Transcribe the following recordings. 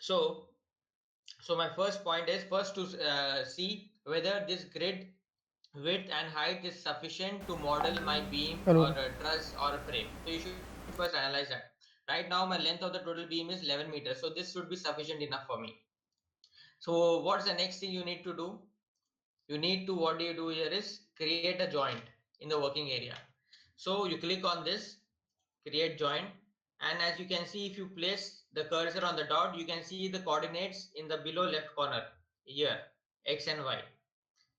So my first point is first to see whether this grid width and height is sufficient to model my beam حلو or ده. a truss or a frame. So you should first analyze that. Right now my length of the total beam is 11 meters. So this should be sufficient enough for me. So what's the next thing you need to do? You need to, what do you do here is create a joint in the working area. So you click on this, create joint. And as you can see, if you place the cursor on the dot, you can see the coordinates in the below left corner here, X and Y.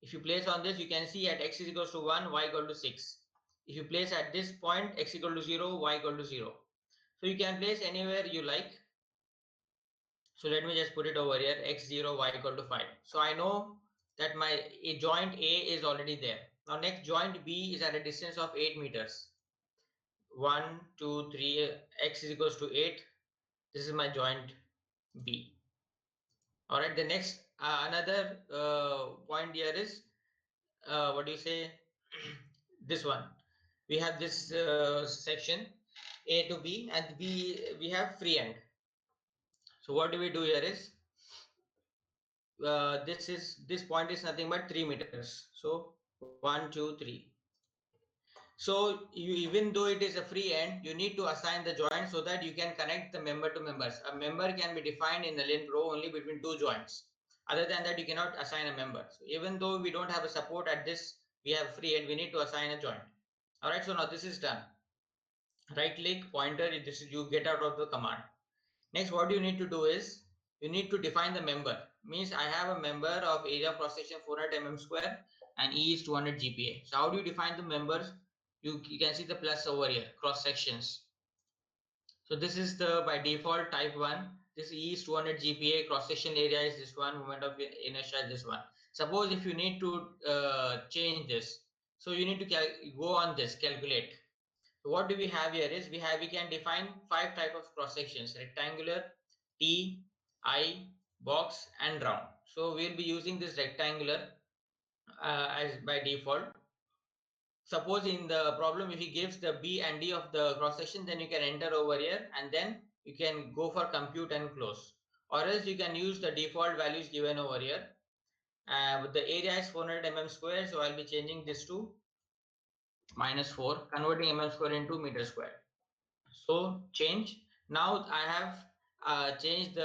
If you place on this, you can see at X is equals to 1, Y equal to 6. If you place at this point, X equal to 0, Y equal to 0. So you can place anywhere you like. So let me just put it over here, x0, y equal to 5. So I know that my joint A is already there. Now next joint B is at a distance of 8 meters. 1, 2, 3, x is equals to 8. This is my joint B. All right, the next another point here is what do you say? This one. We have this section A to B, and we have free end. So what do we do here is this point is nothing but 3 meters. So 1, 2, 3. So even though it is a free end, you need to assign the joint so that you can connect the member to members. A member can be defined in the LinPRo only between two joints. Other than that, you cannot assign a member. So even though we don't have a support at this, we have free end, we need to assign a joint. All right, so now this is done. Right click, pointer, this is, you get out of the command. Next, what you need to do is you need to define the member. Means I have a member of area of cross section 400 mm square and E is 200 GPa. So how do you define the members? You can see the plus over here, cross sections. So this is the by default type 1. This E is 200 GPa, cross section area is this one, moment of inertia is this one. Suppose if you need to change this, so you need to go on this, calculate. So what do we have here is we can define 5 type of cross sections: rectangular, T, I, box and round. So we'll be using this rectangular as by default. Suppose in the problem if he gives the B and D of the cross section, then you can enter over here and then you can go for compute and close, or else you can use the default values given over here. But the area is 400 mm square, so I'll be changing this to -4, converting mm square into meter square. So change. Now I have changed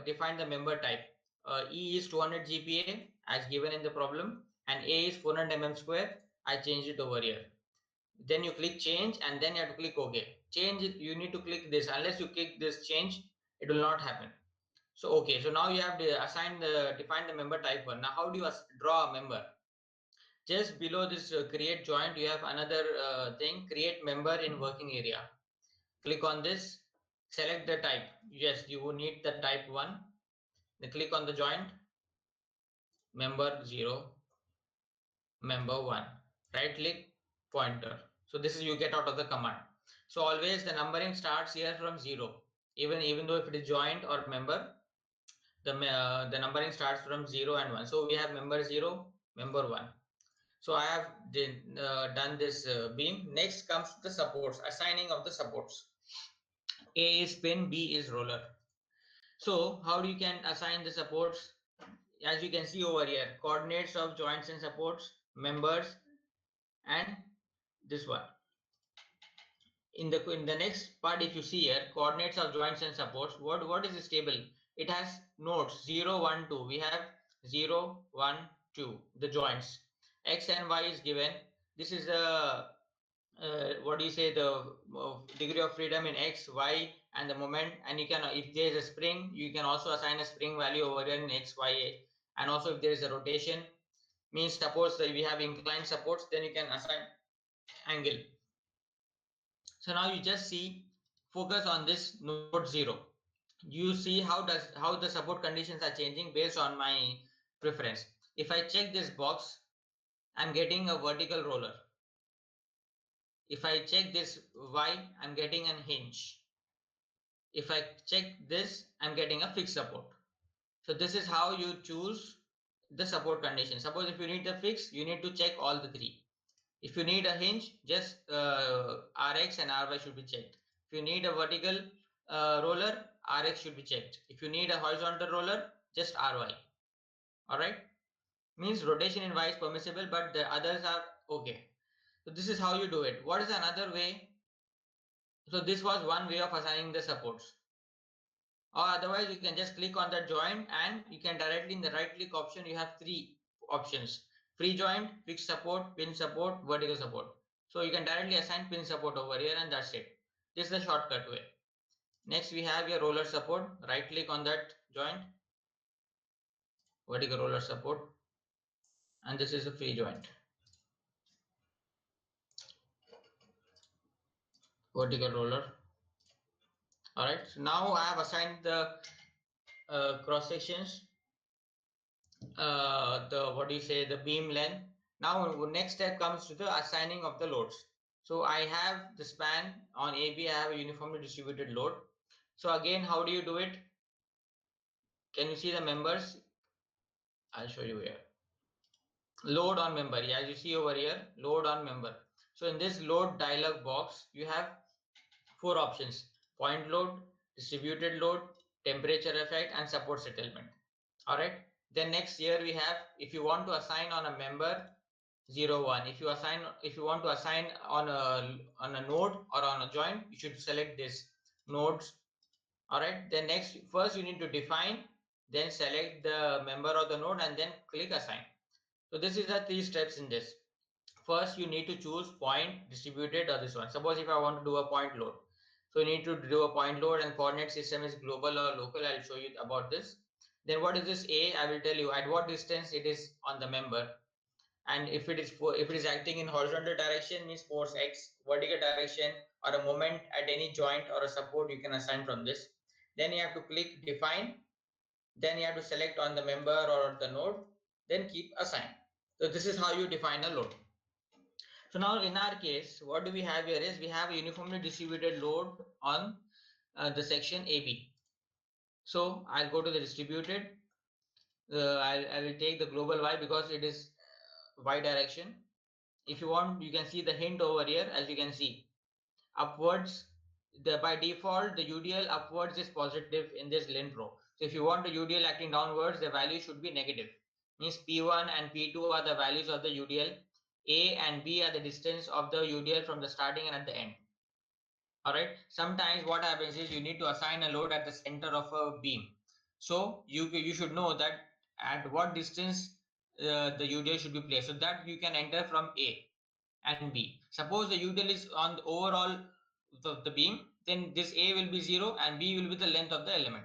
defined the member type. E is 200 GPa as given in the problem, and A is 400 mm square. I changed it over here. Then you click change, and then you have to click OK. Change it, you need to click this. Unless you click this change, it will not happen. So okay, so now you have defined the member type 1. Now how do you draw a member? Just below this create joint, you have another thing, create member in working area. Click on this, select the type. Yes, you will need the type 1. Then click on the joint, member 0, member 1. Right click, pointer. So this is you get out of the command. So always the numbering starts here from 0. Even though if it is joint or member, the numbering starts from 0 and 1. So we have member 0, member 1. So I have done this beam. Next comes the supports, assigning of the supports. A is pin, B is roller. So how you can assign the supports? As you can see over here, coordinates of joints and supports, members, and this one. In the next part, if you see here, coordinates of joints and supports, what is this table? It has nodes 0, 1, 2. We have 0, 1, 2, the joints. X and Y is given. This is the what do you say, the degree of freedom in X, Y, and the moment. And you can, if there is a spring, you can also assign a spring value over here in X, Y, and also if there is a rotation, means suppose that we have inclined supports, then you can assign angle. So now you just see, focus on this node 0. You see how the support conditions are changing based on my preference. If I check this box, I'm getting a vertical roller. If I check this Y, I'm getting an hinge. If I check this, I'm getting a fixed support. So this is how you choose the support condition. Suppose if you need the fix, you need to check all the 3. If you need a hinge, just Rx and Ry should be checked. If you need a vertical roller, Rx should be checked. If you need a horizontal roller, just Ry. Alright? Means rotation in Y is permissible, but the others are okay. So this is how you do it. What is another way? So this was one way of assigning the supports. Or otherwise you can just click on that joint and you can directly in the right click option you have three options: free joint, fixed support, pin support, vertical support. So you can directly assign pin support over here and that's it. This is the shortcut way. Next we have your roller support. Right click on that joint, vertical roller support, and this is a free joint, vertical roller. Alright, so now I have assigned the cross sections, the what do you say, the beam length. Now next step comes to the assigning of the loads. So I have the span on AB, I have a uniformly distributed load. So again, how do you do it? Can you see the members? I'll show you here. Load on member, yeah, as you see over here, load on member. So in this load dialog box, you have four options: point load, distributed load, temperature effect, and support settlement. All right. Then next here we have, if you want to assign on a member 0, 1. If you want to assign on a node or on a joint, you should select this nodes. All right. Then next, first you need to define, then select the member of the node, and then click assign. So this is the three steps in this. First, you need to choose point, distributed, or this one. Suppose if I want to do a point load, so you need to do a point load and coordinate system is global or local. I'll show you about this. Then what is this A? I will tell you at what distance it is on the member. And if it is acting in horizontal direction, means force X, vertical direction or a moment at any joint or a support, you can assign from this. Then you have to click define. Then you have to select on the member or the node. Then keep assign. So this is how you define a load. So now in our case, what do we have here is we have a uniformly distributed load on the section AB. So I'll go to the distributed. I will take the global Y because it is Y direction. If you want, you can see the hint over here. As you can see, upwards, by default the UDL upwards is positive in this LinPRO. So if you want the UDL acting downwards, the value should be negative. Means P1 and P2 are the values of the UDL. A and B are the distance of the UDL from the starting and at the end. All right. Sometimes what happens is you need to assign a load at the center of a beam. So you should know that at what distance the UDL should be placed, so that you can enter from A and B. Suppose the UDL is on the overall the beam, then this A will be 0 and B will be the length of the element.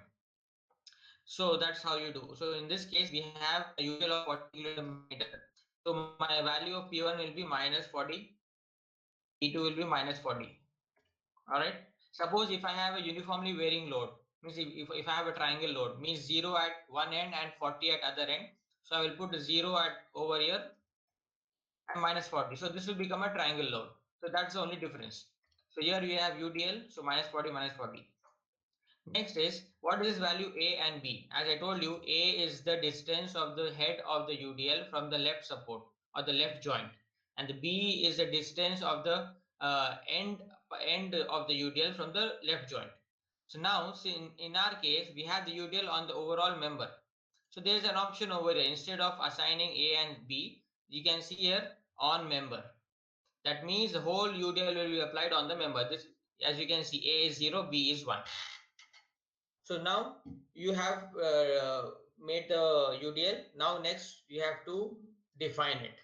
So that's how you do. So in this case, we have a UDL of 40 kilometer. So my value of P1 will be minus 40, P2 will be minus 40. All right. Suppose if I have a uniformly varying load, means if I have a triangle load, means 0 at one end and 40 at other end. So I will put 0 at over here and minus 40. So this will become a triangle load. So that's the only difference. So here we have UDL, so minus 40, minus 40. Next is, what is value A and B? As I told you, A is the distance of the head of the UDL from the left support or the left joint, and the B is the distance of the end of the UDL from the left joint. So now, in our case, we have the UDL on the overall member. So there is an option over here. Instead of assigning A and B, you can see here on member. That means the whole UDL will be applied on the member. This, as you can see, A is 0, B is 1. So now you have made the UDL. Now next you have to define it.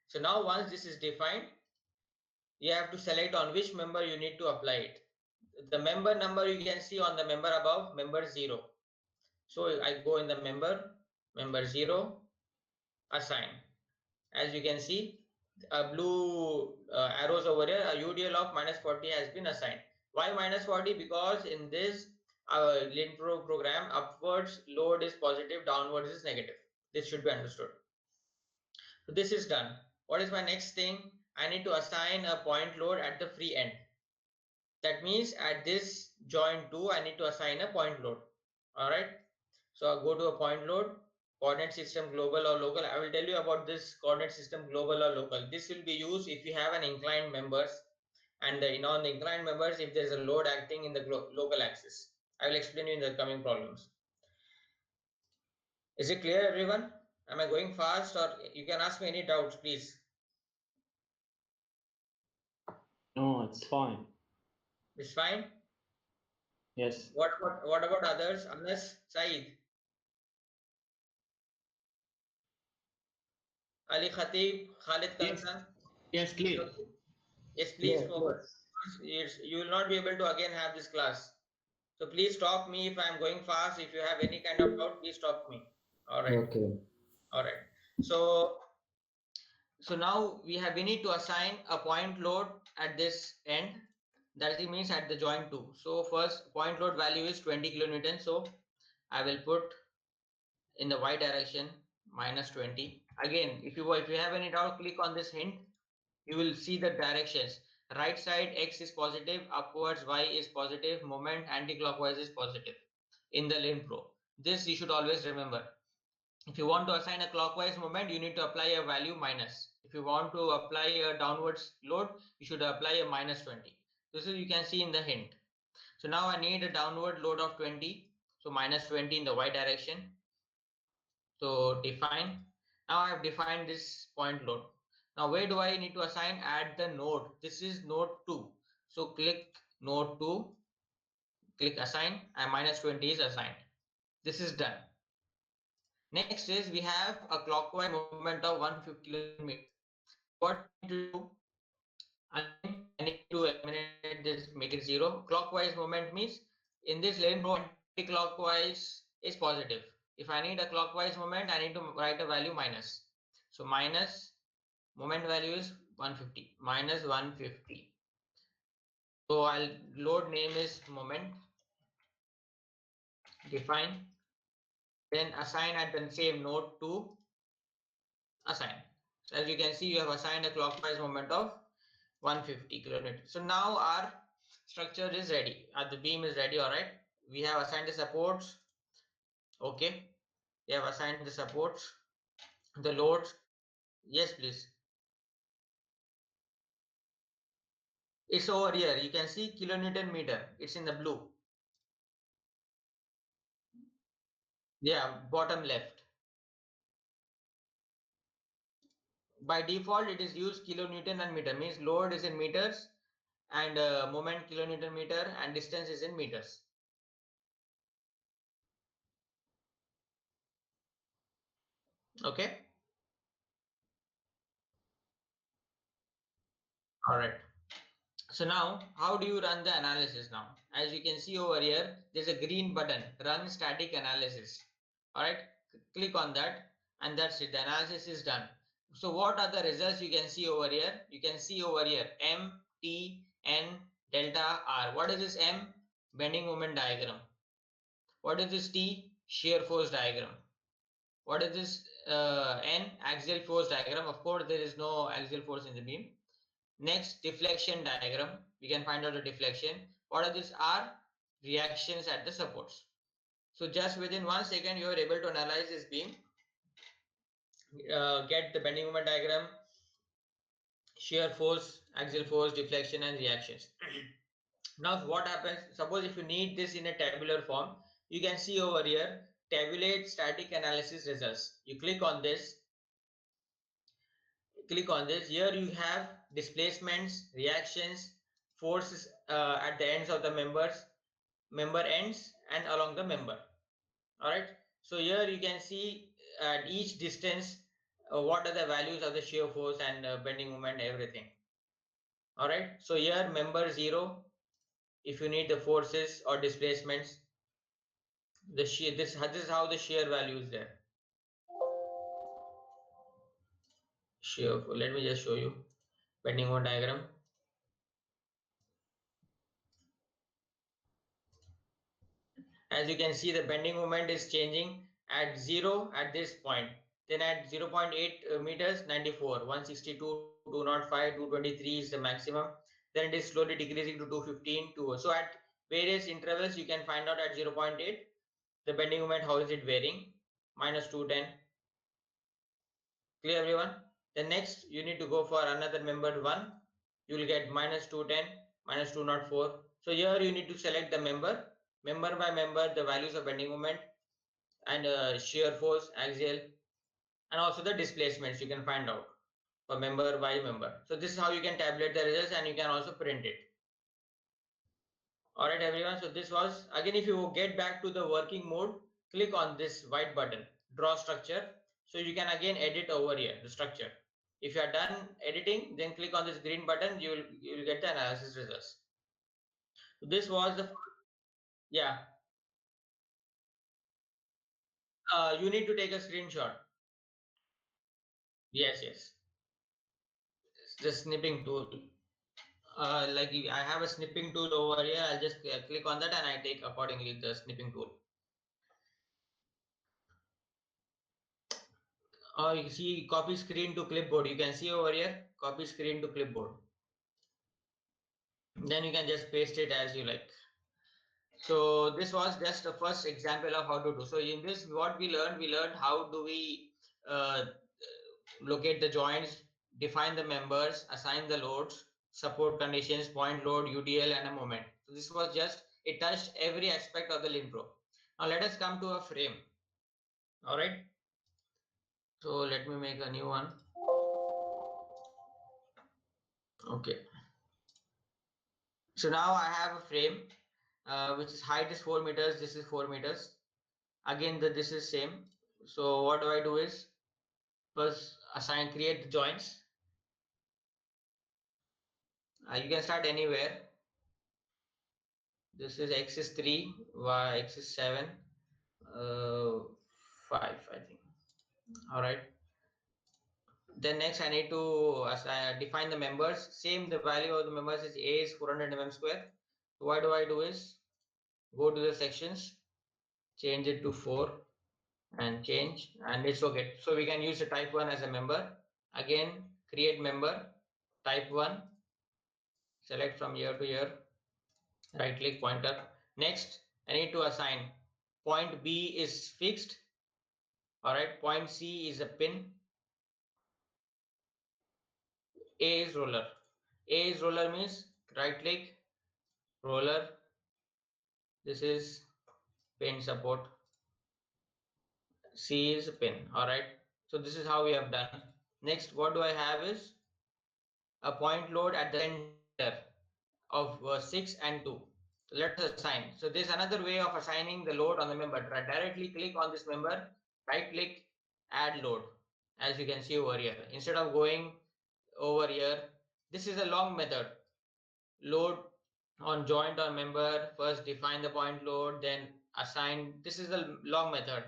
So now once this is defined, you have to select on which member you need to apply it. The member number you can see on the member above, member 0. So I go in the member 0, assign. As you can see, blue arrows over here, a UDL of minus 40 has been assigned. Why minus 40? Because in this LinPRo program, upwards load is positive, downwards is negative. This should be understood. So this is done. What is my next thing? I need to assign a point load at the free end. That means at this joint 2, I need to assign a point load. All right. So I'll go to a point load, coordinate system global or local. I will tell you about this coordinate system global or local. This will be used if you have an inclined members, and on the inclined members, if there is a load acting in the local axis. I will explain you in the coming problems. Is it clear, everyone? Am I going fast, or you can ask me any doubts, please? No, it's fine. It's fine. Yes. What about others? Anas, Saeed, Ali Khatib, Khalid Yes. Kansa. Yes, clear. Yes, please Clear. focus. You will not be able to again have this class. So please stop me if I am going fast. If you have any kind of doubt, please stop me. All right. Okay. All right. So now we need to assign a point load at this end. That means at the joint 2. So first point load value is 20 kilonewton. So I will put in the y direction minus 20. Again, if you have any doubt, click on this hint. You will see the directions. Right side x is positive, upwards y is positive, moment anti-clockwise is positive in the LinPRo. This you should always remember. If you want to assign a clockwise moment, you need to apply a value minus. If you want to apply a downwards load, you should apply a minus 20. This is you can see in the hint. So now I need a downward load of 20. So minus 20 in the y direction. So define. Now I have defined this point load. Now where do I need to assign? Add the node. This is node 2. So click node 2, click assign, and minus 20 is assigned. This is done. Next is we have a clockwise movement of 150 km. What I need to do? Again, I need to eliminate this, make it 0. Clockwise movement means in this lane anti-clockwise is positive. If I need a clockwise moment, I need to write a value minus. So minus moment value is 150, minus 150. So I'll load name is moment, define, then assign at the same node to assign. So as you can see, you have assigned a clockwise moment of 150 kilonewton. So now our structure is ready. The beam is ready. All right. We have assigned the supports. Okay. We have assigned the supports, the loads. Yes, please. It's over here. You can see kilonewton meter. It's in the blue. Yeah, bottom left. By default, it is used kilonewton and meter. Means load is in meters and moment kilonewton meter and distance is in meters. Okay. All right. So now, how do you run the analysis now? As you can see over here, there's a green button, run static analysis. All right, click on that and that's it. The analysis is done. So what are the results you can see over here? You can see over here, M, T, N, delta, R. What is this M? Bending moment diagram. What is this T? Shear force diagram. What is this N? Axial force diagram. Of course, there is no axial force in the beam. Next, deflection diagram. We can find out the deflection. What are these are? Reactions at the supports. So just within 1 second, you are able to analyze this beam, get the bending moment diagram, shear force, axial force, deflection, and reactions. Now, what happens? Suppose if you need this in a tabular form, you can see over here, tabulate static analysis results. You click on this. Here you have displacements, reactions, forces at the ends of the member ends and along the member. All right, so here you can see at each distance what are the values of the shear force and bending moment, everything. All right, so here member 0, if you need the forces or displacements, the shear, this is how the shear value is there. Shear, let me just show you bending moment diagram. As you can see, the bending moment is changing at 0 at this point, then at 0.8 meters 94, 162, 205, 223 is the maximum, then it is slowly decreasing to 215, 2. So at various intervals you can find out at 0.8 the bending moment, how is it varying, minus 210. Clear, everyone? Then next you need to go for another member 1, you will get minus 210, minus 204. So here you need to select the member member by member, the values of bending moment and shear force, axial, and also the displacements you can find out for member by member. So this is how you can tabulate the results, and you can also print it. All right, everyone. So this was, again, if you get back to the working mode, click on this white button, draw structure. So you can again edit over here the structure. If you are done editing, then click on this green button. You will get the analysis results. So this was the, yeah. You need to take a screenshot. Yes, yes. The snipping tool. Like I have a snipping tool over here. I'll just click on that and I take accordingly the snipping tool. Or you see copy screen to clipboard. You can see over here, copy screen to clipboard. Then you can just paste it as you like. So this was just the first example of how to do. So in this, what we learned how do we locate the joints, define the members, assign the loads, support conditions, point load, UDL, and a moment. So this was just, it touched every aspect of the LinPRo. Now let us come to a frame. All right. So let me make a new one. Okay. So now I have a frame, which is height is 4 meters. This is 4 meters. Again, this is same. So what do I do is first assign, create the joints. You can start anywhere. This is X is 3, Y X is 7, 5, I think. All right. Then next I need to define the members. Same, the value of the members is A is 400 mm square. So what do I do is go to the sections, change it to 4 and change, and it's okay. So we can use the type 1 as a member. Again, create member, type 1, select from here to here, right click pointer. Next, I need to assign point B is fixed. All right, point C is a pin. A is roller. A is roller means right click, roller. This is pin support. C is a pin. All right. So this is how we have done. Next, what do I have is a point load at the center of 6 and 2. So let's assign. So there's another way of assigning the load on the member. Directly click on this member, right click, add load, as you can see over here. Instead of going over here, this is a long method. Load on joint or member, first define the point load, then assign. This is a long method.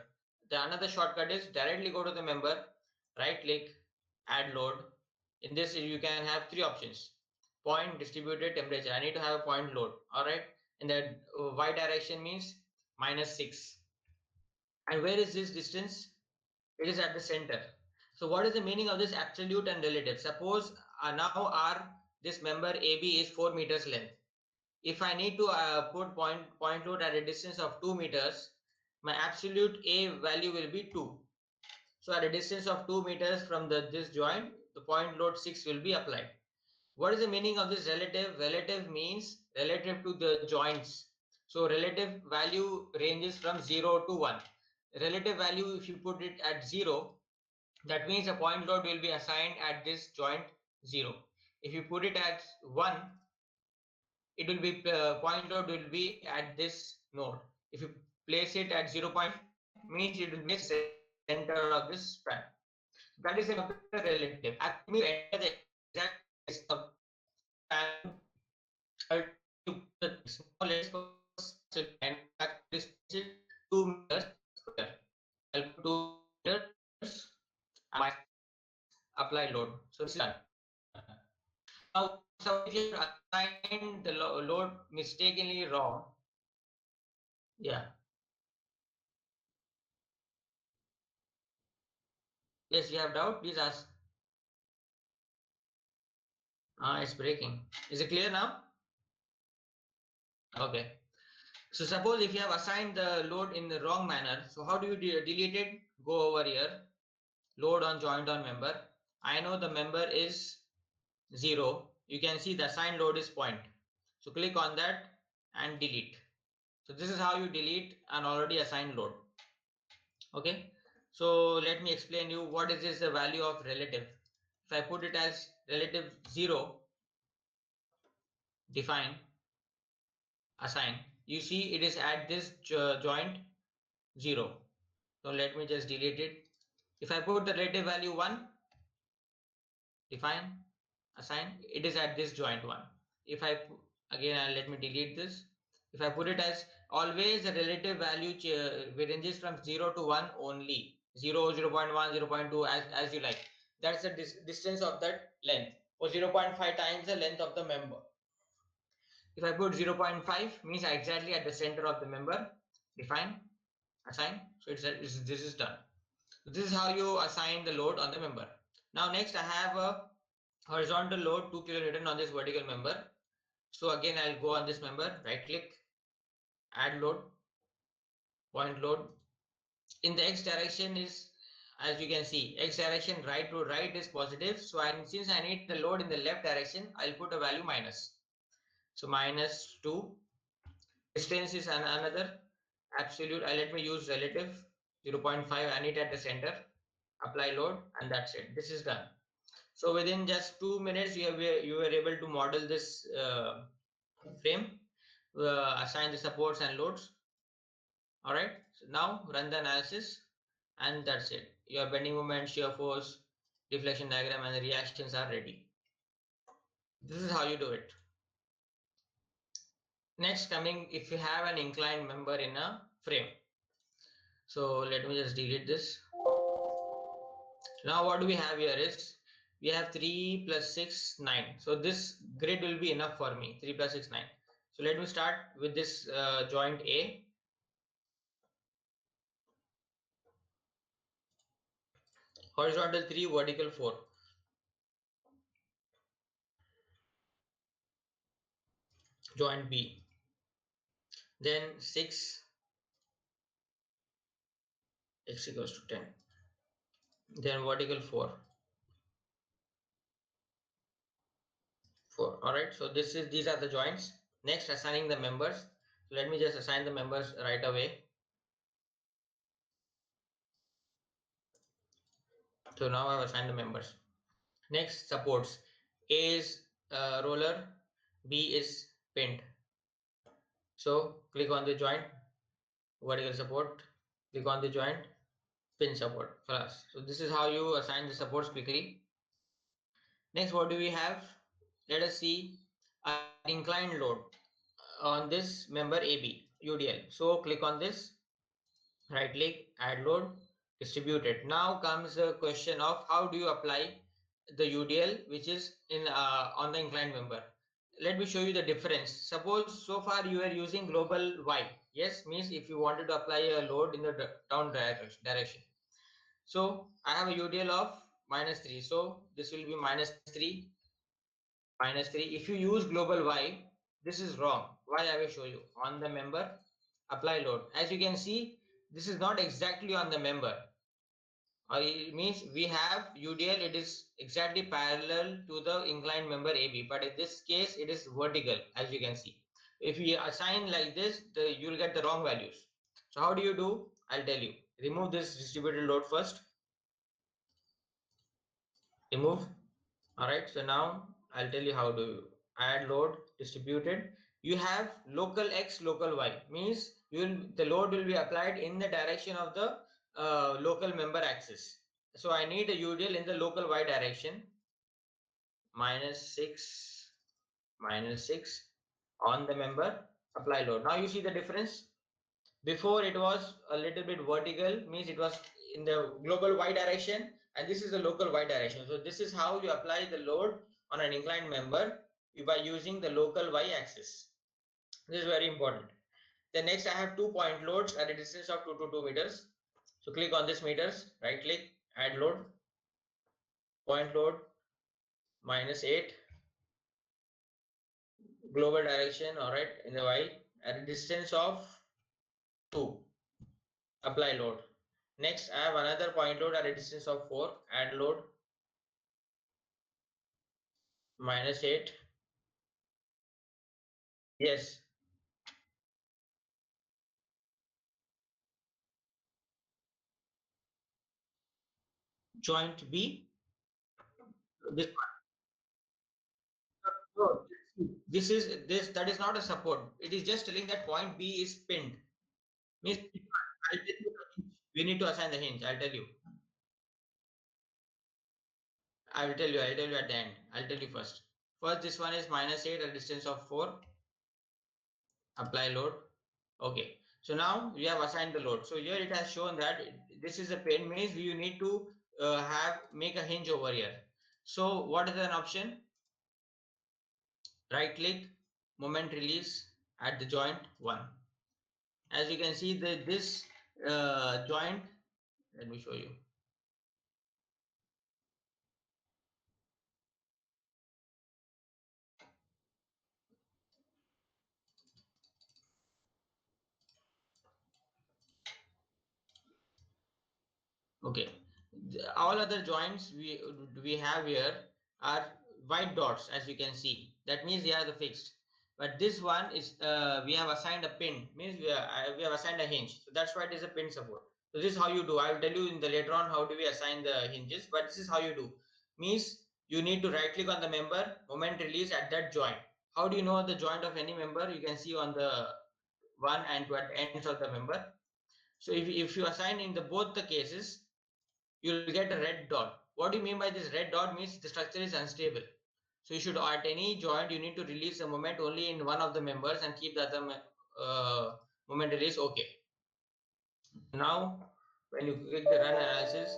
The another shortcut is directly go to the member, right click, add load. In this you can have 3 options: point, distributed, temperature. I need to have a point load. All right. In the y direction means -6. And where is this distance? It is at the center. So what is the meaning of this absolute and relative? Suppose now our this member AB is 4 meters length. If I need to put point load at a distance of 2 meters, my absolute A value will be 2. So at a distance of 2 meters from this joint, the point load 6 will be applied. What is the meaning of this relative? Relative means relative to the joints. So relative value ranges from 0 to 1. Relative value, if you put it at 0, that means a point load will be assigned at this joint 0. If you put it at 1, it will be point load will be at this node. If you place it at 0 point, means it will be center of this span. That is the relative. Actually, enter the exact of let's and this is 2 meters square. I'll put 2 meters and apply load. So this is done. Now, so if you assign the load mistakenly wrong, yeah. Yes, you have doubt, please ask. It's breaking. Is it clear now? Okay. So suppose if you have assigned the load in the wrong manner, so how do you delete it? Go over here, load on joint on member. I know the member is 0. You can see the assigned load is point. So click on that and delete. So this is how you delete an already assigned load. Okay, so let me explain you what is this the value of relative. If I put it as relative 0, define, assign, you see it is at this joint 0. So let me just delete it. If I put the relative value 1, define, assign, it is at this joint 1. If I again let me delete this. If I put it as always the relative value ranges from 0 to 1 only, 0, 0 0.1, 0 0.2 as you like. That's the distance of that length, or 0.5 times the length of the member. If I put 0.5 means exactly at the center of the member, define, assign, so this is done. So this is how you assign the load on the member. Now next I have a horizontal load 2 kilonewton on this vertical member. So again I'll go on this member, right click, add load, point load. In the x direction is, as you can see, x direction right to right is positive. So since I need the load in the left direction, I'll put a value minus. So minus 2. Distance is another absolute. Let me use relative 0.5. I need at the center. Apply load, and that's it. This is done. So within just 2 minutes, you were able to model this frame, assign the supports and loads. All right. So now run the analysis, and that's it. Your bending moment, shear force, deflection diagram, and the reactions are ready. This is how you do it. Next, coming if you have an inclined member in a frame. So let me just delete this. Now what do we have here is we have 3 plus 6, 9. So this grid will be enough for me. 3 plus 6, 9. So let me start with this joint A. Horizontal 3, vertical 4. Joint B. Then 6, x equals to 10. Then vertical 4. 4. Alright, so these are the joints. Next, assigning the members. So let me just assign the members right away. So now I've assigned the members. Next, supports. A is roller, B is pinned. So click on the joint, vertical support, click on the joint, pin support for us. So this is how you assign the supports quickly. Next, what do we have? Let us see an inclined load on this member AB, UDL. So click on this, right click, add load, distribute it. Now comes the question of how do you apply the UDL which is in on the inclined member. Let me show you the difference. Suppose so far you are using global Y. Yes, means if you wanted to apply a load in the down direction. So I have a UDL of minus 3. So this will be minus 3, minus 3. If you use global Y, this is wrong. Why I will show you. On the member, apply load. As you can see, this is not exactly on the member. It means we have UDL, it is exactly parallel to the inclined member AB, but in this case it is vertical, as you can see. If we assign like this, you will get the wrong values. So how do you do? I'll tell you. Remove this distributed load first. Remove. All right, so now I'll tell you how to add load distributed. You have local X, local Y, means the load will be applied in the direction of the local member axis. So I need a UDL in the local Y direction, minus 6, minus 6 on the member, apply load. Now you see the difference. Before it was a little bit vertical, means it was in the global Y direction, and this is the local Y direction. So this is how you apply the load on an inclined member by using the local Y axis. This is very important. Then next I have 2 point loads at a distance of 2 to 2 meters. So click on this meters, right click, add load, point load, minus 8, global direction, all right, in the Y at a distance of 2, apply load. Next I have another point load at a distance of 4, add load, minus 8. Yes, joint B, this one. No, that is not a support. It is just telling that point B is pinned. Means I'll tell you the hinge. We need to assign the hinge. I'll tell you. I will tell you. I'll tell you at the end. I'll tell you first. First, this one is -8 at a distance of 4. Apply load. Okay. So now we have assigned the load. So here it has shown that this is a pin, means you need to make a hinge over here. So what is an option? Right click, moment release at the joint 1. As you can see, this joint, let me show you. Okay, all other joints we have here are white dots, as you can see. That means they are the fixed. But this one is we have assigned a pin, means we have assigned a hinge. So that's why it is a pin support. So this is how you do. I will tell you in the later on how do we assign the hinges, but this is how you do. Means you need to right click on the member, moment release at that joint. How do you know the joint of any member? You can see on the one and two at the ends of the member. So if you assign in the both the cases, you'll get a red dot. What do you mean by this red dot? Means the structure is unstable. So you should, at any joint, you need to release a moment only in one of the members and keep the other moment release okay. Now, when you click the run analysis,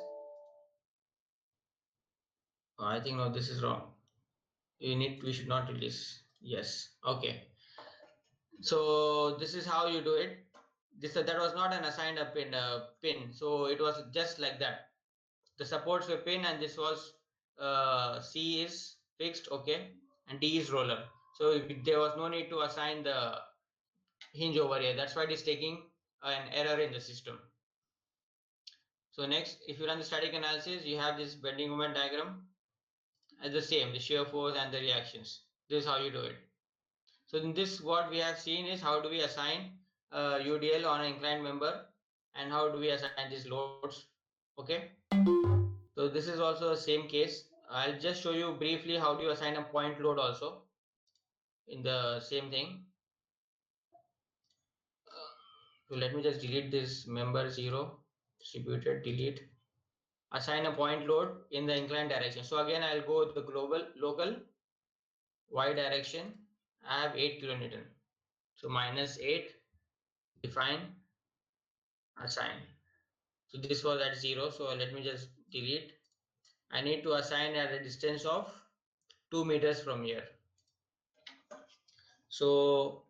I think no, this is wrong. We should not release. Yes, okay. So this is how you do it. That was not an assigned a pin. So it was just like that. The supports were pin, and this was C is fixed, okay, and D is roller. So there was no need to assign the hinge over here. That's why it is taking an error in the system. So next, if you run the static analysis, you have this bending moment diagram as the same, the shear force and the reactions. This is how you do it. So in this, what we have seen is how do we assign UDL on an inclined member, and how do we assign these loads. Okay. So this is also the same case. I'll just show you briefly how do you assign a point load also in the same thing. So let me just delete this member 0, distributed, delete. Assign a point load in the inclined direction. So again, I'll go with the global, local, y direction. I have 8 kilonewton. So -8, define, assign. So this was at 0. So let me just delete. I need to assign at a distance of 2 meters from here. So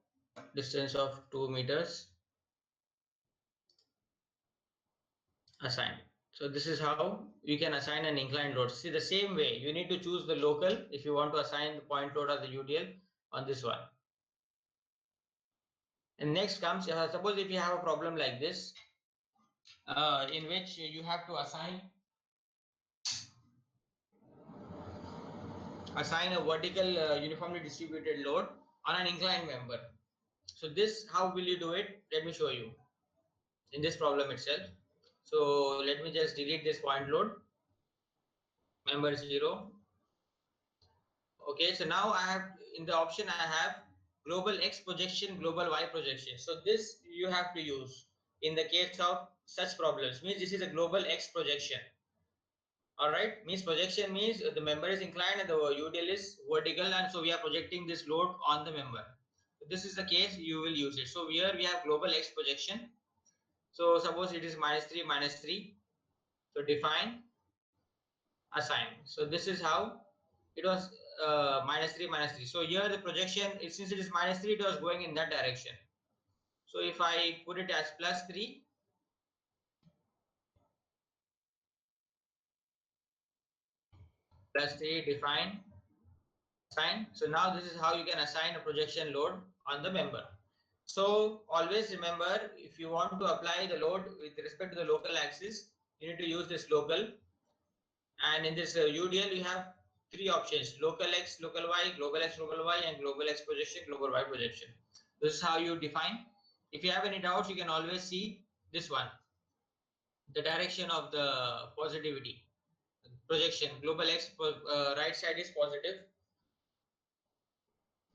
distance of 2 meters, assign. So this is how you can assign an inclined load. See, the same way you need to choose the local if you want to assign the point load of the UDL on this one. And next comes, suppose if you have a problem like this, in which you have to assign a vertical uniformly distributed load on an inclined member. So this, how will you do it? Let me show you in this problem itself. So let me just delete this point load, member 0. Okay, so now I have in the option I have global X projection, global Y projection. So this you have to use in the case of such problems. Means this is a global X projection. All right, means projection means the member is inclined and the UDL is vertical, and so we are projecting this load on the member. So this is the case you will use it. So here we have global X projection. So suppose it is -3, -3. So define, assign. So this is how it was -3, -3. So here the projection, since it is -3, it was going in that direction. So if I put it as +3, +3, define, assign. So now this is how you can assign a projection load on the member. So always remember, if you want to apply the load with respect to the local axis, you need to use this local. And in this UDL, you have three options: local X, local Y, global X, global Y, and global X projection, global Y projection. This is how you define. If you have any doubts, you can always see this one, the direction of the positivity. projection. Global X right side is positive,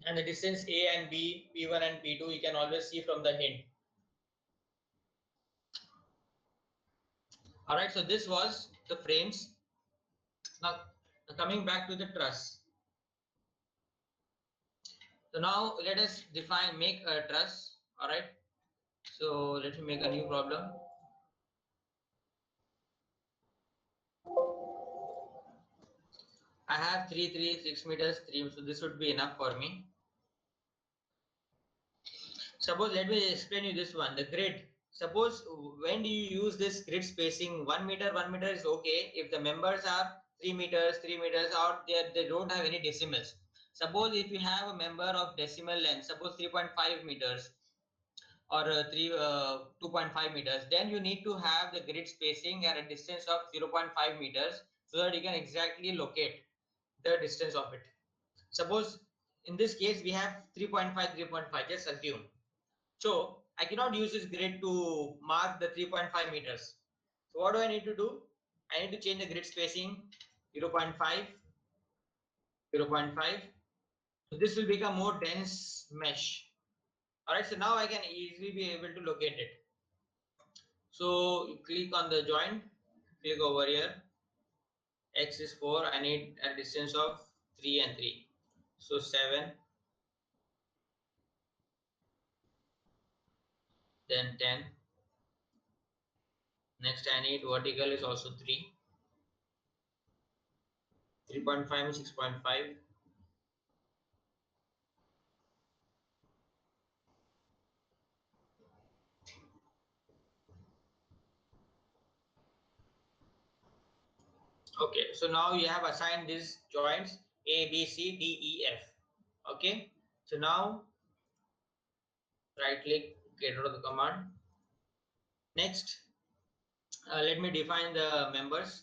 and the distance A and B, P1 and P2, you can always see from the hint. All right, so this was the frames. Now coming back to the truss. So now let us make a truss. All right. So let me make a new problem. I have 6 meters, 3, so this would be enough for me. Suppose, let me explain you this one, the grid. Suppose when do you use this grid spacing? 1 meter is okay if the members are 3 meters, or they don't have any decimals. Suppose if you have a member of decimal length, suppose 3.5 meters or 2.5 meters, then you need to have the grid spacing at a distance of 0.5 meters so that you can exactly locate the distance of it. Suppose in this case we have 3.5, just assume. So I cannot use this grid to mark the 3.5 meters. So what do I need to do? I need to change the grid spacing 0.5, 0.5. So this will become more dense mesh. All right, so now I can easily be able to locate it. So you click on the joint, click over here. X is 4, I need a distance of 3 and 3. So 7, then 10. Next I need vertical is also 3. 3.5 and 6.5. Okay, so now you have assigned these joints A, B, C, D, E, F. Okay, so now right click, get rid of the command. Next, let me define the members.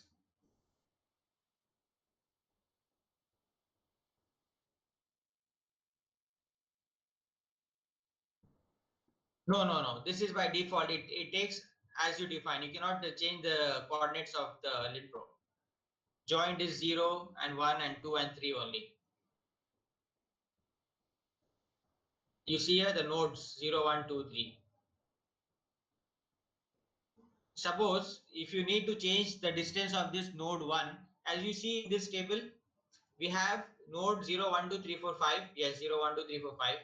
No. This is by default. It takes as you define. You cannot change the coordinates of the LinPRo. Joint is 0 and 1 and 2 and 3 only. You see here the nodes 0, 1, 2, 3. Suppose if you need to change the distance of this node 1, as you see in this table, we have node 0, 1, 2, 3, 4, 5. Yes, 0, 1, 2, 3, 4, 5.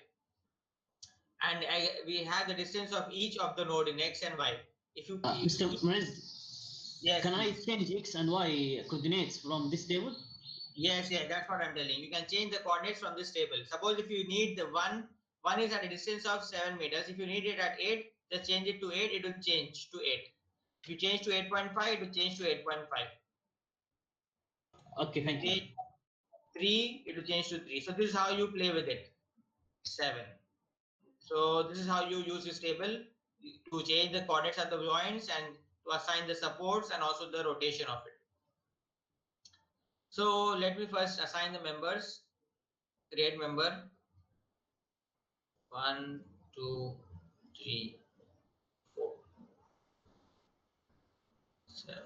And we have the distance of each of the node in X and Y. If you Mr. Moiz, yes, can I change X and Y coordinates from this table? Yes, that's what I'm telling. You can change the coordinates from this table. Suppose if you need the one is at a distance of 7 meters. If you need it at 8, just change it to 8, it will change to 8. If you change to 8.5, it will change to 8.5. Okay, thank you. 3, it will change to 3. So this is how you play with it. 7. So this is how you use this table to change the coordinates of the joints and to assign the supports and also the rotation of it. So let me first assign the members. Create member. 1, 2, 3, 4, 7.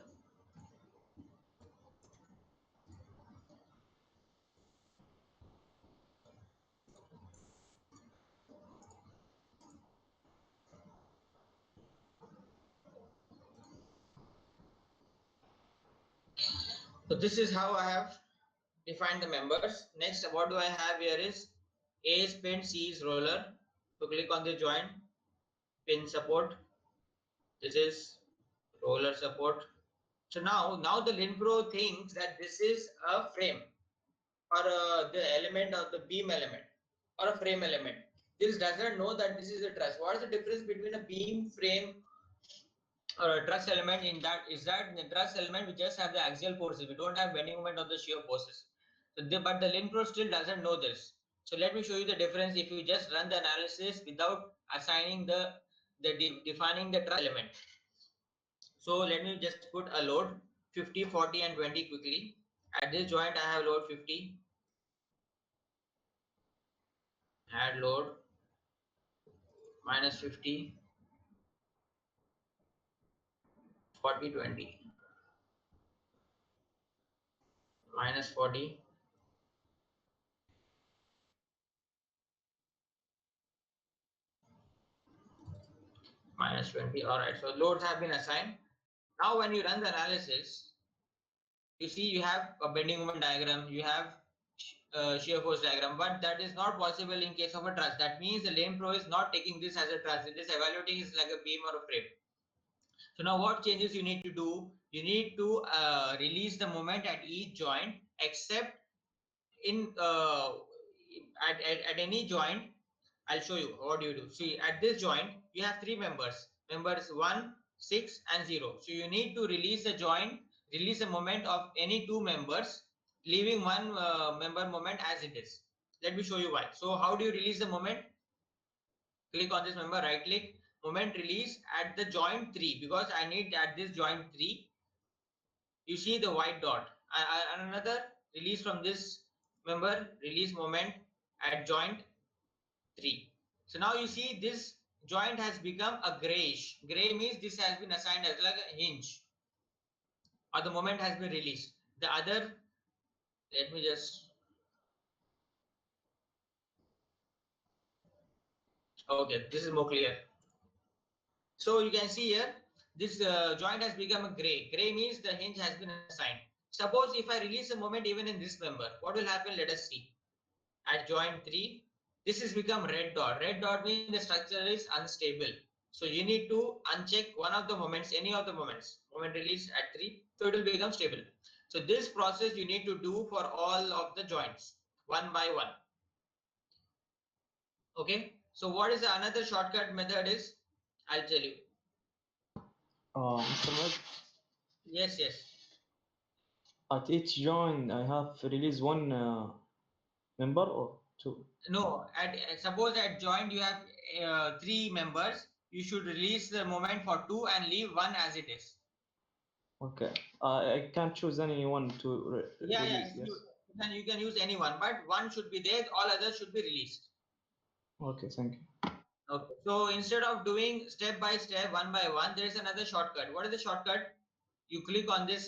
So this is how I have defined the members. Next, what do I have here is A is pin, C is roller. So click on the joint, pin support. This is roller support. So now the LinPRo thinks that this is a frame or the element of the beam element or a frame element. This does not know that this is a truss. What is the difference between a beam, frame, or a truss element? In that is that in the truss element we just have the axial forces. We don't have bending moment of the shear forces. So but the LinPRo still doesn't know this. So let me show you the difference if you just run the analysis without assigning defining the truss element. So let me just put a load 50, 40 and 20 quickly. At this joint I have load 50. Add load minus 50, 40, 20. minus 40. Minus 20. All right. So loads have been assigned. Now when you run the analysis, you see you have a bending moment diagram, you have shear force diagram, but that is not possible in case of a truss. That means the LinPRo is not taking this as a truss. It is evaluating it like a beam or a frame. So now what changes you need to do? You need to release the moment at each joint, except in at any joint. I'll show you what you do. See, at this joint, you have three members 1, 6, and 0. So you need to release the joint, release the moment of any two members, leaving one member moment as it is. Let me show you why. So how do you release the moment? Click on this member, right click, moment release at the joint 3, because I need at this joint 3. You see the white dot. And another release from this member, release moment at joint 3. So now you see this joint has become a grayish. Gray means this has been assigned as like a hinge, or the moment has been released. The other, let me just, okay, this is more clear. So you can see here, this joint has become a gray. Gray means the hinge has been assigned. Suppose if I release a moment even in this member, what will happen? Let us see. At joint 3, this has become red dot. Red dot means the structure is unstable. So you need to uncheck one of the moments, any of the moments, moment release at 3, so it will become stable. So this process you need to do for all of the joints, one by one. Okay. So what is the another shortcut method is? I'll tell you. Mr. Moiz, Yes, yes. at each join I have release one member or two? No, at suppose at joint you have 3 members, you should release the moment for 2 and leave 1 as it is. Okay. I can't choose any one to Yeah, release, yes? you can use any one, but one should be there, all others should be released. Okay, thank you. Okay. So instead of doing step by step, one by one, there is another shortcut. What is the shortcut? You click on this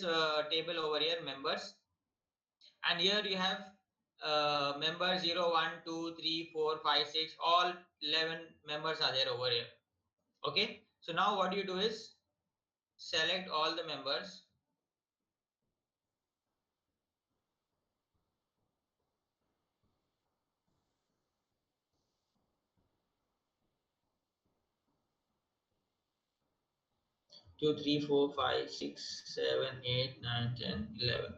table over here, members, and here you have members 0, 1, 2, 3, 4, 5, 6, all 11 members are there over here. Okay. So now what you do is select all the members. Two, three, four, five, 6, 7, 8, 9, 10, 11.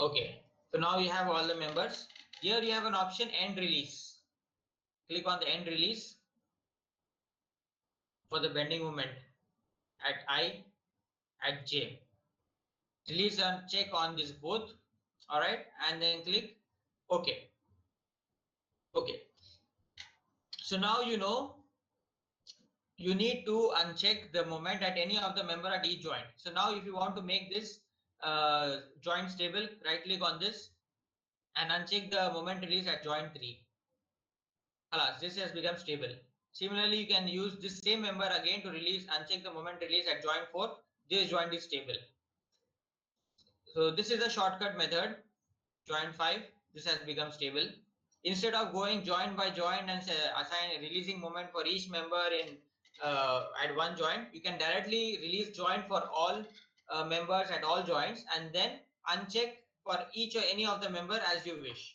Okay. So now you have all the members. Here you have an option end release. Click on the end release for the bending moment at I, at J. Release and check on this both. All right. And then click OK. Okay. So now you know you need to uncheck the moment at any of the member at each joint. So now if you want to make this joint stable, right click on this and uncheck the moment release at joint 3. Alas, this has become stable. Similarly, you can use this same member again to release, uncheck the moment release at joint 4. This joint is stable. So this is a shortcut method. Joint 5, this has become stable. Instead of going joint by joint and assign releasing moment for each member in at one joint, you can directly release joint for all members at all joints and then uncheck for each or any of the member as you wish.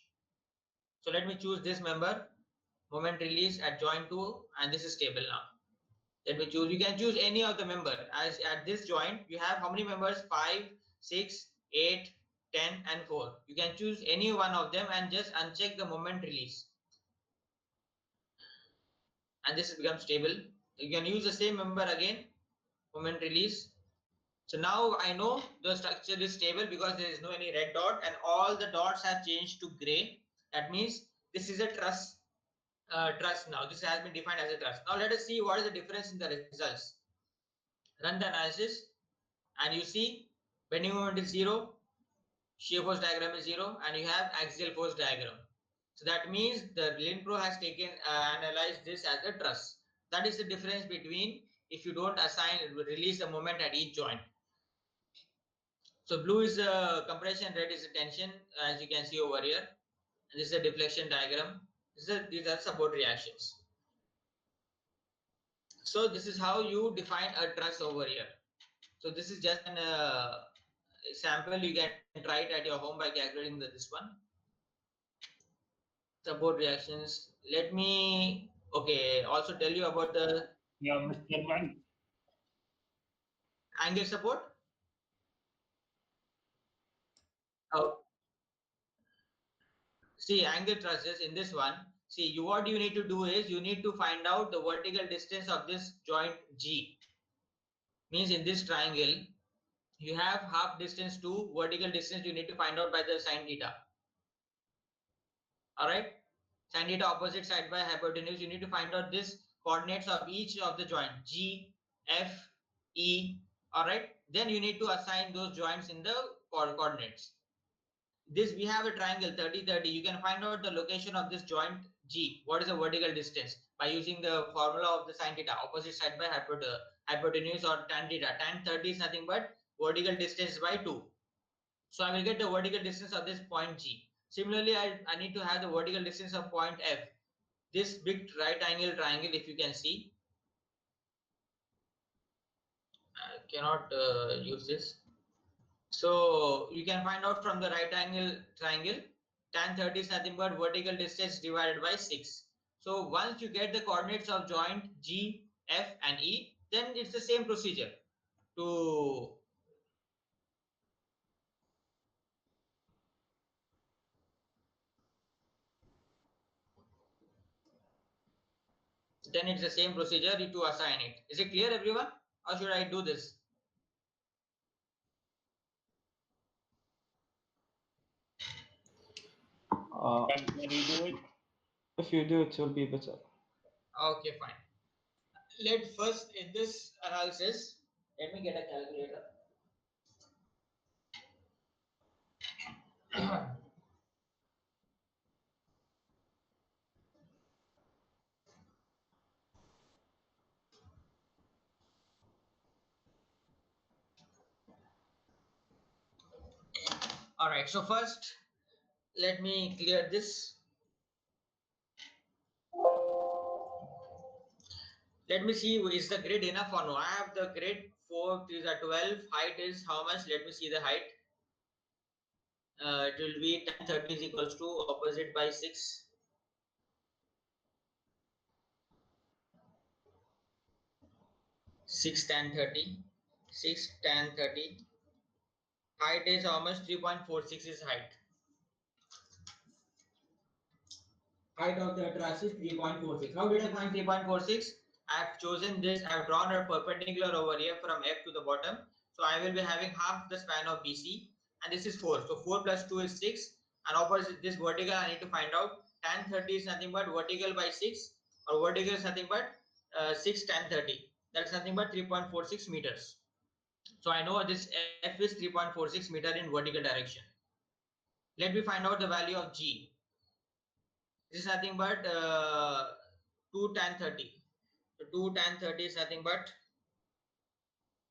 So let me choose this member, moment release at joint 2, and this is stable now. Let me choose. You can choose any of the member. As at this joint, you have how many members? 5, 6, 8, 10, and 4. You can choose any one of them and just uncheck the moment release. And this becomes stable. You can use the same member again, moment release. So now I know the structure is stable because there is no any red dot and all the dots have changed to gray. That means this is a truss. Truss now. This has been defined as a truss. Now let us see what is the difference in the results. Run the analysis and you see bending moment is 0, shear force diagram is 0, and you have axial force diagram. So that means the LinPRo has taken analyzed this as a truss. That is the difference between if you don't assign release a moment at each joint. So blue is the compression, red is the tension, as you can see over here. And this is a deflection diagram. These are support reactions. So this is how you define a truss over here. So this is just an sample. You can try it at your home by calculating this one. Support reactions. Let me also tell you about the Mr. Moiz. angle support. Oh, see, angle trusses in this one. See, what you need to do is you need to find out the vertical distance of this joint G. Means in this triangle, you have half distance to vertical distance. You need to find out by the sine theta. All right, sine theta opposite side by hypotenuse. You need to find out this coordinates of each of the joint G, F, E. All right, then you need to assign those joints in the coordinates. This we have a triangle 30 30. You can find out the location of this joint G. What is the vertical distance by using the formula of the sine theta opposite side by hypotenuse or tan theta. Tan 30 is nothing but vertical distance by 2. So I will get the vertical distance of this point G. Similarly, I need to have the vertical distance of point F. This big right angle triangle, if you can see. I cannot use this. So you can find out from the right angle triangle, tan 30 is nothing but vertical distance divided by 6. So once you get the coordinates of joint G, F and E, then it's the same procedure to to assign it. Is it clear, everyone? How should I do this? Can you do it? If you do, it will be better. Okay, fine. Let first in this analysis, let me get a calculator. All right, so first let me clear this. Let me see, is the grid enough or no? I have the grid 4, 3 are 12. Height is how much? Let me see the height. It will be tan 30 is equals to opposite by 6. 6 tan 30. 6 tan 30. Height is how much? 3.46 is height. Height of the truss is 3.46. How did I find 3.46? I have chosen this. I have drawn a perpendicular over here from F to the bottom. So I will be having half the span of BC, and this is 4. So 4 plus 2 is 6. And opposite this vertical, I need to find out tan 30 is nothing but vertical by 6, or vertical is nothing but 6 tan 30. That's nothing but 3.46 meters. So I know this F is 3.46 meter in vertical direction. Let me find out the value of G. This is nothing but 2 tan 30. So 2 tan 30 is nothing but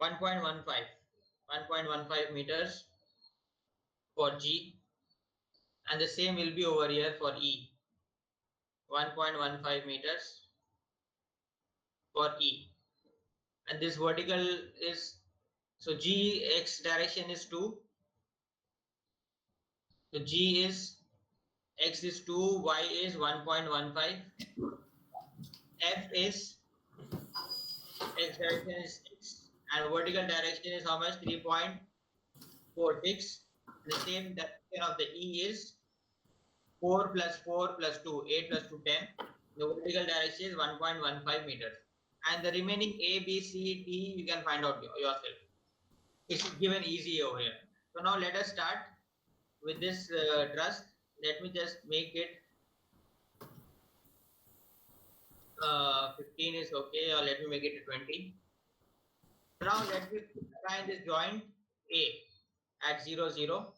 1.15 meters for G, and the same will be over here for E. 1.15 meters for E, and this vertical is, so G X direction is 2. So G is X is 2, Y is 1.15, F is X direction is 6, and vertical direction is how much? 3.46. The same direction of the E is 4 plus 4 plus 2, 8 plus 2, 10. The vertical direction is 1.15 meters. And the remaining A, B, C, D, you can find out yourself. It's given easy over here. So now let us start with this truss. Let me just make it 15 is okay, or let me make it 20. So now let me assign this joint A at 0, 0.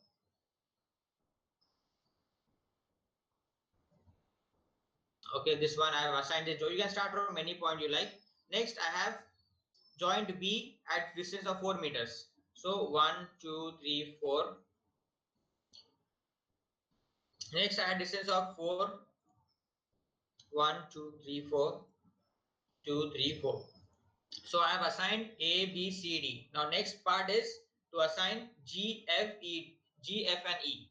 Okay, this one I have assigned it. You can start from any point you like. Next, I have joint B at distance of 4 meters. So 1, 2, 3, 4. Next, I had distance of 4. 1, 2, 3, 4. 2, 3, 4. So I have assigned A, B, C, D. Now next part is to assign G, F, and E.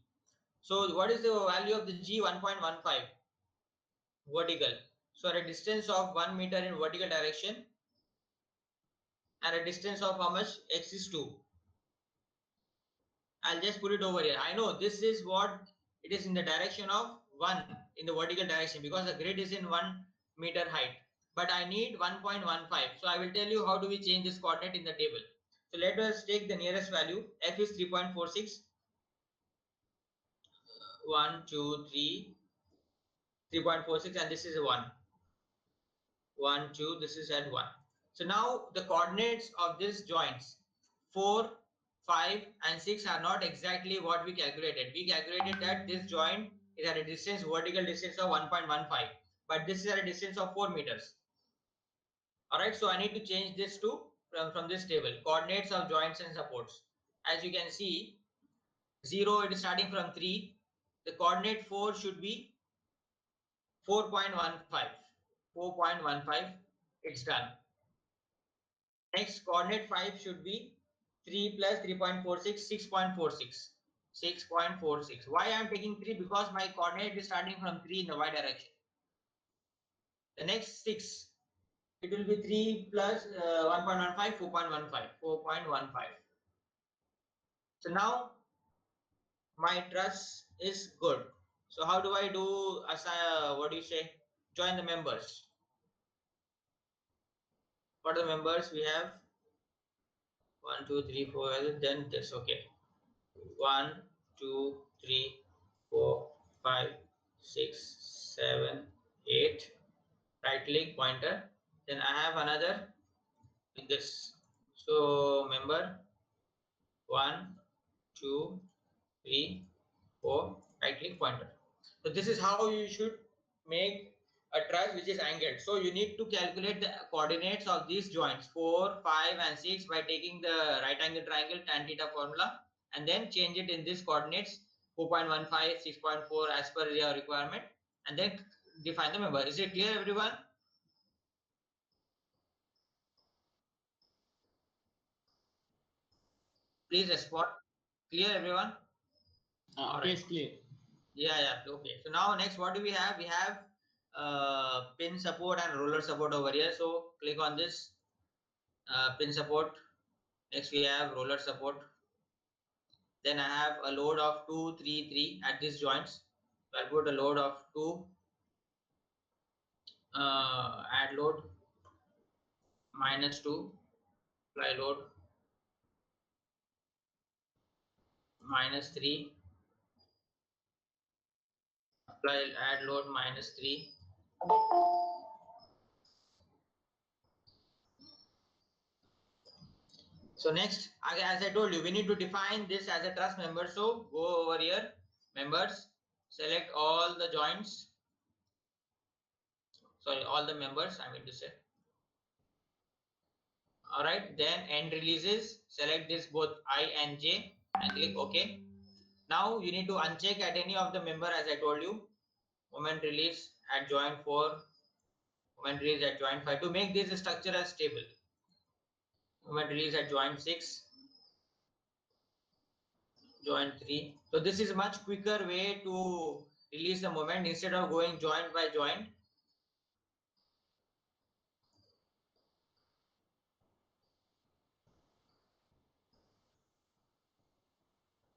So what is the value of the G? 1.15 vertical. So at a distance of 1 meter in vertical direction, and a distance of how much? X is 2. I'll just put it over here. I know this is what it is in the direction of 1 in the vertical direction because the grid is in 1 meter height. But I need 1.15. So I will tell you how do we change this coordinate in the table. So let us take the nearest value. F is 3.46. 1, 2, 3. 3.46 and this is 1. 1, 2, this is at 1. So now the coordinates of these joints 4, 5 and 6 are not exactly what we calculated. We calculated that this joint is at a distance, vertical distance of 1.15, but this is at a distance of 4 meters. Alright, so I need to change this to from this table, coordinates of joints and supports. As you can see, 0 it is starting from 3. The coordinate 4 should be 4.15. 4.15, it's done. Next, coordinate 5 should be 3 plus 3.46, 6.46. 6.46. Why I am taking 3? Because my coordinate is starting from 3 in the y direction. The next 6, it will be 3 plus 1.15, 4.15. 4.15. So now my truss is good. So how do I do, what do you say, join the members? For the members, we have 1, 2, 3, 4, then this, okay. 1, 2, 3, 4, 5, 6, 7, 8. Right click pointer. Then I have another with this. So member 1, 2, 3, 4. Right click pointer. So this is how you should make a truss which is angled. So you need to calculate the coordinates of these joints 4, 5 and 6 by taking the right angle triangle tan theta formula and then change it in these coordinates 4.15, 6.4 as per your requirement and then define the member. Is it clear everyone? Please respond. Clear everyone? Yes, clear. Yeah, okay. So now next what do we have? We have pin support and roller support over here. So click on this pin support. Next we have roller support. Then I have a load of 2, 3, 3 at these joints. So I'll put a load of 2, add load, -2, apply load, -3, apply add load, -3. So next, as I told you, we need to define this as a truss member. So go over here, members, select all the joints. Sorry, all the members, I mean to say. All right, then end releases, select this both I and J and click OK. Now you need to uncheck at any of the member as I told you. Moment release at joint 4, moment release at joint 5 to make this structure as stable. Moment release at joint 6, joint 3. So this is a much quicker way to release the moment instead of going joint by joint.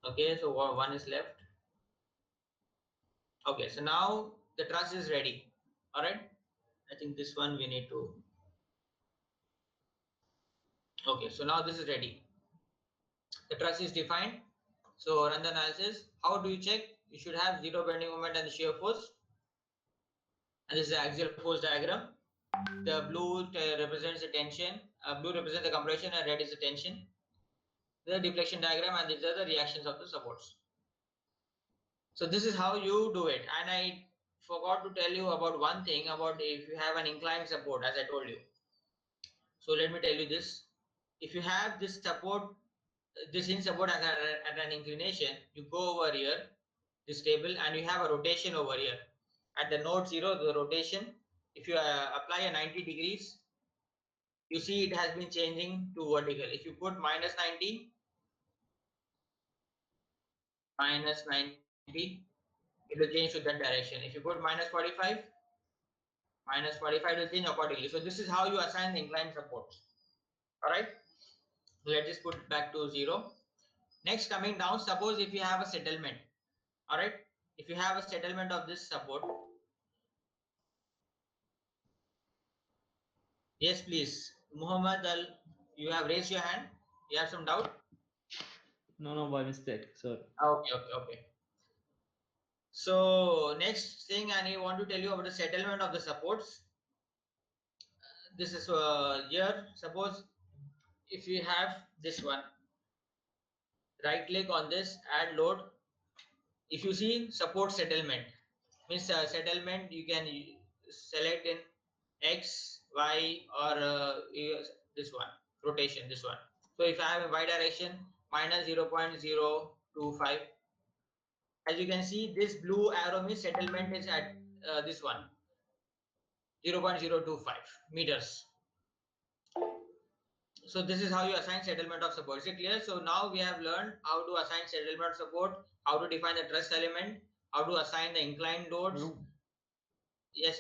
Okay, so one is left. Okay, so now the truss is ready. All right, I think this one we need to. Okay, so now this is ready. The truss is defined. So run the analysis. How do you check? You should have zero bending moment and the shear force. And this is the axial force diagram. The blue represents the tension, blue represents the compression, and red is the tension. The deflection diagram, and these are the reactions of the supports. So this is how you do it. And I forgot to tell you about one thing about if you have an inclined support, as I told you. So let me tell you this. If you have this support this hinge support at an inclination, you go over here, this table, and you have a rotation over here. At the node 0, the rotation, if you apply a 90 degrees, you see it has been changing to vertical. If you put minus 90, it will change to that direction. If you put minus 45, it will change accordingly. So this is how you assign the inclined supports. All right. So let's just put it back to 0. Next, coming down, suppose if you have a settlement. All right. If you have a settlement of this support. Yes, please. Muhammad Al, you have raised your hand. You have some doubt? No, by mistake. Sorry. Okay. So next thing I want to tell you about the settlement of the supports. This is here. Suppose if you have this one, right click on this, add load. If you see support settlement, means settlement you can select in X, Y, or this one, rotation, this one. So if I have a Y direction, minus 0.025. As you can see, this blue arrow means settlement is at this one, 0.025 meters. So this is how you assign settlement of support. Is it clear? So now we have learned how to assign settlement of support, how to define the truss element, how to assign the inclined loads. Yes.